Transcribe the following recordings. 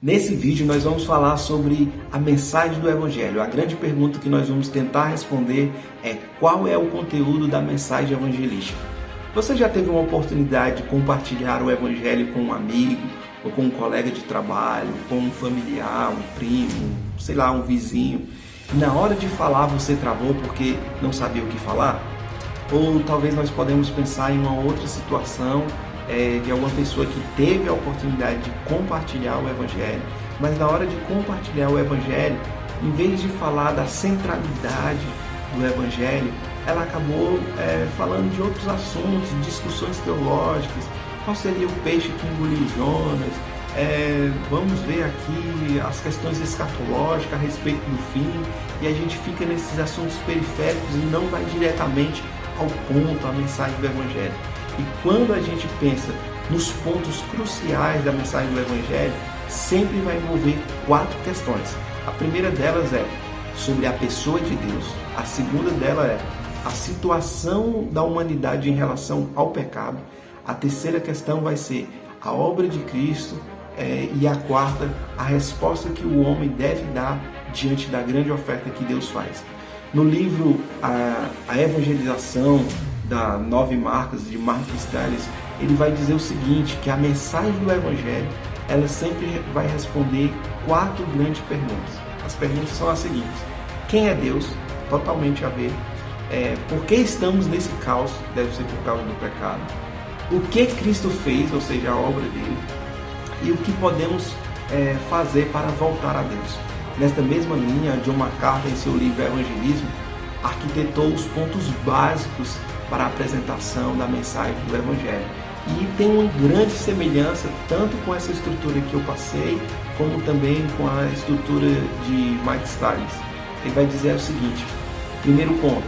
Nesse vídeo nós vamos falar sobre a mensagem do Evangelho. A grande pergunta que nós vamos tentar responder é: qual é o conteúdo da mensagem evangelística? Você já teve uma oportunidade de compartilhar o Evangelho com um amigo, ou com um colega de trabalho, com um familiar, um primo, sei lá, um vizinho, e na hora de falar você travou porque não sabia o que falar? Ou talvez nós podemos pensar em uma outra situação de alguma pessoa que teve a oportunidade de compartilhar o Evangelho, mas na hora de compartilhar o Evangelho, em vez de falar da centralidade do Evangelho, ela acabou falando de outros assuntos, discussões teológicas. Qual seria o peixe que engoliu Jonas? Vamos ver aqui as questões escatológicas a respeito do fim, e a gente fica nesses assuntos periféricos e não vai diretamente ao ponto, à mensagem do Evangelho. E quando a gente pensa nos pontos cruciais da mensagem do Evangelho, sempre vai envolver 4 questões. A primeira delas é sobre a pessoa de Deus. A segunda dela é a situação da humanidade em relação ao pecado. A terceira questão vai ser a obra de Cristo. E a quarta, a resposta que o homem deve dar diante da grande oferta que Deus faz. No livro A Evangelização da 9 Marcas, de Mark Stiles, ele vai dizer o seguinte, que a mensagem do Evangelho, ela sempre vai responder 4 grandes perguntas. As perguntas são as seguintes: quem é Deus? Totalmente a ver. Por que estamos nesse caos? Deve ser por causa do pecado. O que Cristo fez, ou seja, a obra dele, e o que podemos fazer para voltar a Deus. Nesta mesma linha, John MacArthur, em seu livro Evangelismo, arquitetou os pontos básicos para a apresentação da mensagem do Evangelho. E tem uma grande semelhança tanto com essa estrutura que eu passei, como também com a estrutura de Mike Stiles. Ele vai dizer o seguinte: primeiro ponto,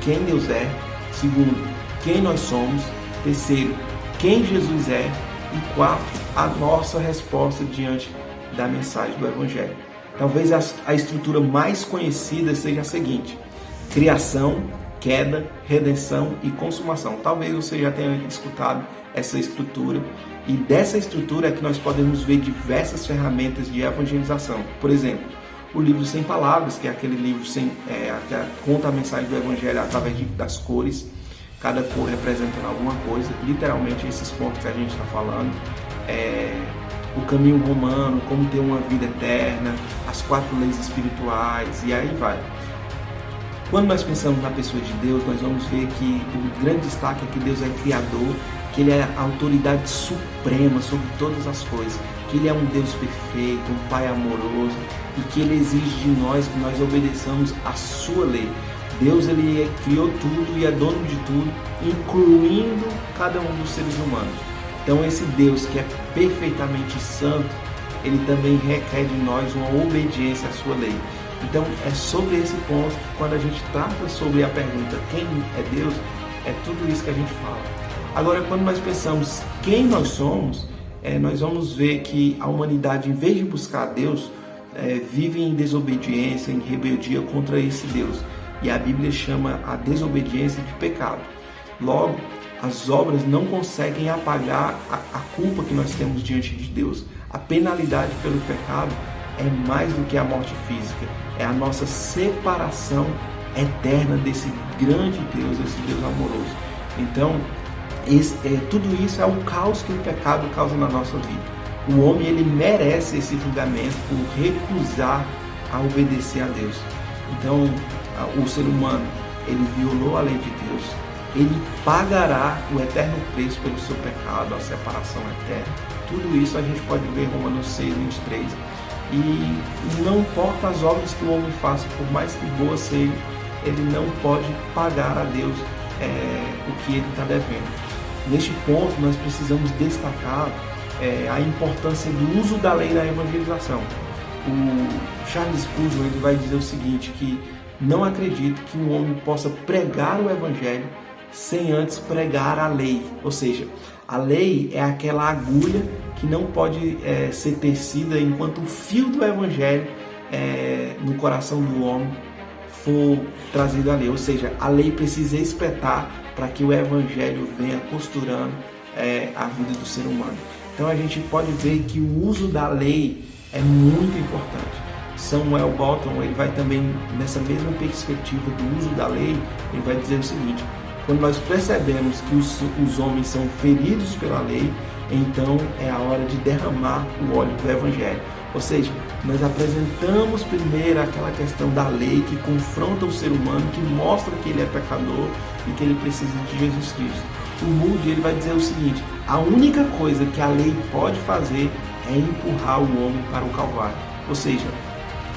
quem Deus é. Segundo, quem nós somos. Terceiro, quem Jesus é. E 4, a nossa resposta diante da mensagem do Evangelho. Talvez a estrutura mais conhecida seja a seguinte: criação, queda, redenção e consumação. Talvez você já tenha escutado essa estrutura. E dessa estrutura é que nós podemos ver diversas ferramentas de evangelização. Por exemplo, o livro Sem Palavras, que é aquele livro que conta a mensagem do Evangelho através das cores. Cada cor representando alguma coisa, literalmente esses pontos que a gente está falando. O caminho romano, como ter uma vida eterna, as 4 leis espirituais, e aí vai. Quando nós pensamos na pessoa de Deus, nós vamos ver que o grande destaque é que Deus é criador, que Ele é a autoridade suprema sobre todas as coisas, que Ele é um Deus perfeito, um Pai amoroso, e que Ele exige de nós que nós obedeçamos a sua lei. Deus, Ele criou tudo e é dono de tudo, incluindo cada um dos seres humanos. Então esse Deus que é perfeitamente santo, Ele também requer de nós uma obediência à sua lei. Então é sobre esse ponto que, quando a gente trata sobre a pergunta quem é Deus, é tudo isso que a gente fala. Agora, quando nós pensamos quem nós somos, nós vamos ver que a humanidade, em vez de buscar a Deus, vive em desobediência, em rebeldia contra esse Deus. E a Bíblia chama a desobediência de pecado. Logo, as obras não conseguem apagar a culpa que nós temos diante de Deus. A penalidade pelo pecado é mais do que a morte física. É a nossa separação eterna desse grande Deus, desse Deus amoroso. Então, tudo isso é o caos que o pecado causa na nossa vida. O homem, ele merece esse julgamento por recusar a obedecer a Deus. Então, o ser humano, ele violou a lei de Deus, ele pagará o eterno preço pelo seu pecado, a separação eterna. Tudo isso a gente pode ver em Romanos 6, 23. E não importa as obras que o homem faça, por mais que boas sejam, ele não pode pagar a Deus o que ele está devendo. Neste ponto, nós precisamos destacar a importância do uso da lei na evangelização. O Charles Spurgeon, ele vai dizer o seguinte, que não acredito que um homem possa pregar o Evangelho sem antes pregar a lei. Ou seja, a lei é aquela agulha que não pode ser tecida enquanto o fio do Evangelho no coração do homem for trazido a lei. Ou seja, a lei precisa espetar para que o Evangelho venha costurando a vida do ser humano. Então a gente pode ver que o uso da lei é muito importante. Samuel Bolton, ele vai também, nessa mesma perspectiva do uso da lei, ele vai dizer o seguinte: quando nós percebemos que os homens são feridos pela lei, então é a hora de derramar o óleo do Evangelho. Ou seja, nós apresentamos primeiro aquela questão da lei que confronta o ser humano, que mostra que ele é pecador e que ele precisa de Jesus Cristo. O Moody, ele vai dizer o seguinte: a única coisa que a lei pode fazer é empurrar o homem para o Calvário. Ou seja,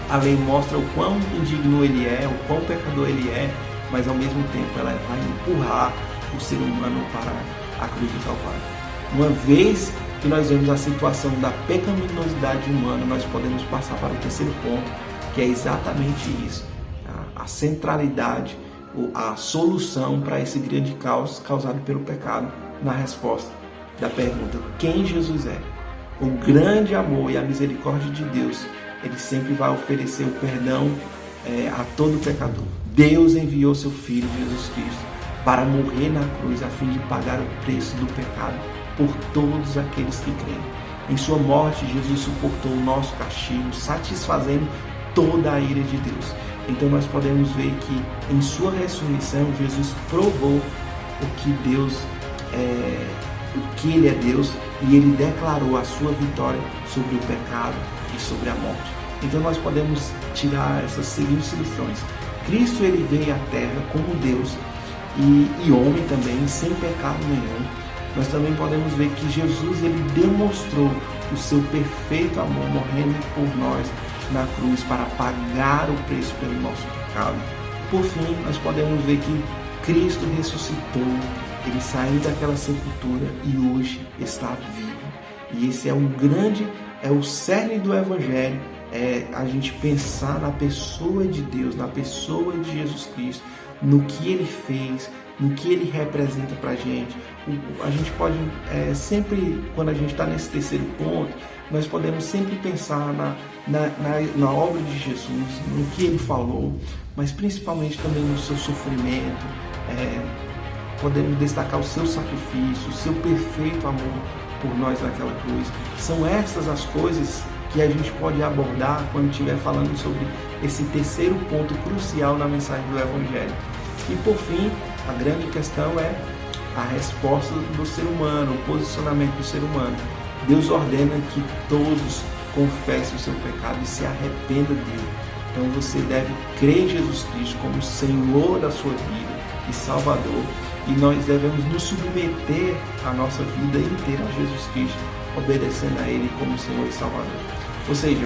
a lei mostra o quão indigno ele é, o quão pecador ele é, mas ao mesmo tempo ela vai empurrar o ser humano para a cruz do Calvário. Uma vez que nós vemos a situação da pecaminosidade humana, nós podemos passar para o terceiro ponto, que é exatamente isso: a centralidade, a solução para esse grande caos causado pelo pecado, na resposta da pergunta: quem Jesus é? O grande amor e a misericórdia de Deus, ele sempre vai oferecer o perdão a todo pecador. Deus enviou seu Filho Jesus Cristo para morrer na cruz a fim de pagar o preço do pecado por todos aqueles que creem. Em sua morte, Jesus suportou o nosso castigo, satisfazendo toda a ira de Deus. Então nós podemos ver que em sua ressurreição, Jesus provou o que Deus o que Ele é Deus, e Ele declarou a sua vitória sobre o pecado e sobre a morte. Então nós podemos tirar essas seguintes lições: Cristo, ele veio à Terra como Deus e homem também, sem pecado nenhum. Nós também podemos ver que Jesus, ele demonstrou o seu perfeito amor, morrendo por nós na cruz para pagar o preço pelo nosso pecado. Por fim, nós podemos ver que Cristo ressuscitou, ele saiu daquela sepultura e hoje está vivo. E esse é o cerne do Evangelho, a gente pensar na pessoa de Deus, na pessoa de Jesus Cristo, no que ele fez, no que ele representa para a gente. A gente pode sempre, quando a gente está nesse terceiro ponto, nós podemos sempre pensar na obra de Jesus, no que ele falou, mas principalmente também no seu sofrimento. Podemos destacar o seu sacrifício, o seu perfeito amor por nós naquela cruz. São essas as coisas que a gente pode abordar quando estiver falando sobre esse terceiro ponto crucial na mensagem do Evangelho. E por fim, a grande questão é a resposta do ser humano, o posicionamento do ser humano. Deus ordena que todos confessem o seu pecado e se arrependam dele. Então você deve crer em Jesus Cristo como Senhor da sua vida e Salvador, e nós devemos nos submeter a nossa vida inteira a Jesus Cristo, obedecendo a Ele como Senhor e Salvador. Ou seja,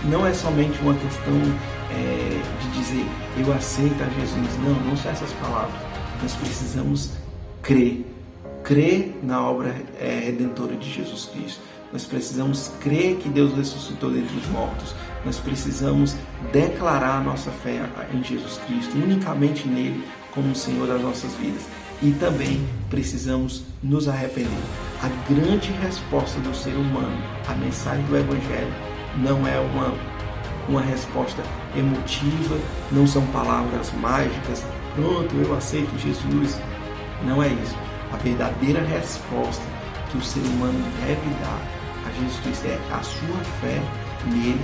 não é somente uma questão de dizer eu aceito a Jesus. Não são essas palavras. Nós precisamos crer na obra redentora de Jesus Cristo. Nós precisamos crer que Deus ressuscitou dentre os mortos. Nós precisamos declarar a nossa fé em Jesus Cristo, unicamente nele, como o Senhor das nossas vidas. E também precisamos nos arrepender. A grande resposta do ser humano à mensagem do Evangelho não é uma resposta emotiva, não são palavras mágicas, pronto, eu aceito Jesus. Não é isso. A verdadeira resposta que o ser humano deve dar a Jesus Cristo é a sua fé nele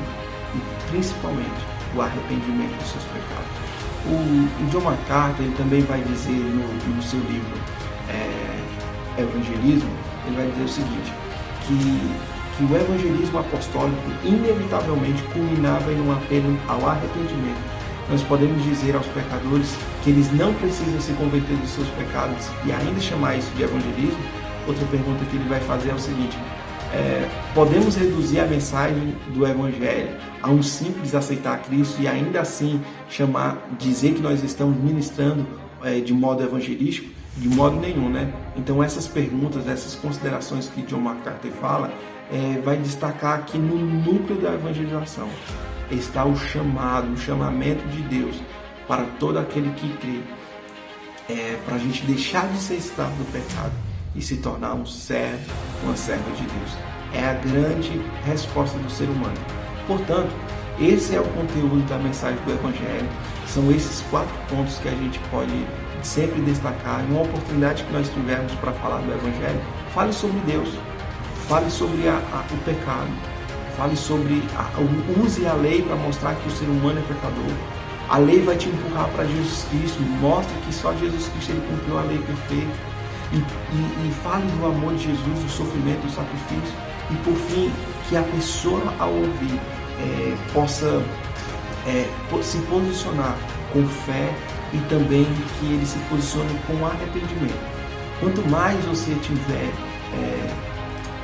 e principalmente o arrependimento dos seus pecados. O John MacArthur, ele também vai dizer no seu livro Evangelismo, ele vai dizer o seguinte, que o evangelismo apostólico inevitavelmente culminava em um apelo ao arrependimento. Nós podemos dizer aos pecadores que eles não precisam se converter dos seus pecados e ainda chamar isso de evangelismo? Outra pergunta que ele vai fazer é o seguinte: podemos reduzir a mensagem do Evangelho a um simples aceitar a Cristo e ainda assim dizer que nós estamos ministrando de modo evangelístico? De modo nenhum, né? Então essas perguntas, essas considerações que John MacArthur fala, vai destacar que no núcleo da evangelização está o chamamento de Deus para todo aquele que crê, para a gente deixar de ser escravo do pecado e se tornar um servo, uma serva de Deus. É a grande resposta do ser humano. Portanto, esse é o conteúdo da mensagem do Evangelho. São esses 4 pontos que a gente pode sempre destacar. Em uma oportunidade que nós tivermos para falar do Evangelho, fale sobre Deus, fale sobre o pecado, Fale sobre, use a lei para mostrar que o ser humano é pecador. A lei vai te empurrar para Jesus Cristo, mostre que só Jesus Cristo ele cumpriu a lei perfeita. E fale do amor de Jesus, do sofrimento, do sacrifício. E por fim, que a pessoa ao ouvir possa se posicionar com fé e também que ele se posicione com arrependimento. Quanto mais você tiver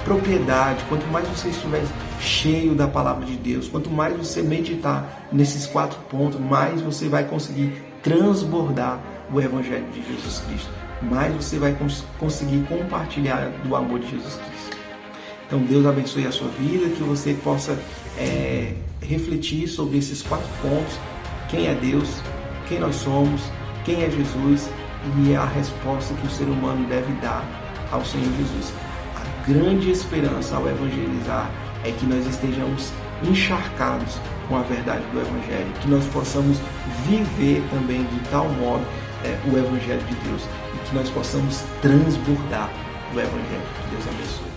propriedade, quanto mais você estiver cheio da palavra de Deus, quanto mais você meditar nesses 4 pontos, mais você vai conseguir transbordar o Evangelho de Jesus Cristo, mais você vai conseguir compartilhar do amor de Jesus Cristo. Então Deus abençoe a sua vida, que você possa refletir sobre esses 4 pontos: quem é Deus, quem nós somos, quem é Jesus e a resposta que o ser humano deve dar ao Senhor Jesus. A grande esperança ao evangelizar é que nós estejamos encharcados com a verdade do Evangelho, que nós possamos viver também de tal modo o Evangelho de Deus e que nós possamos transbordar o Evangelho. Que Deus abençoe.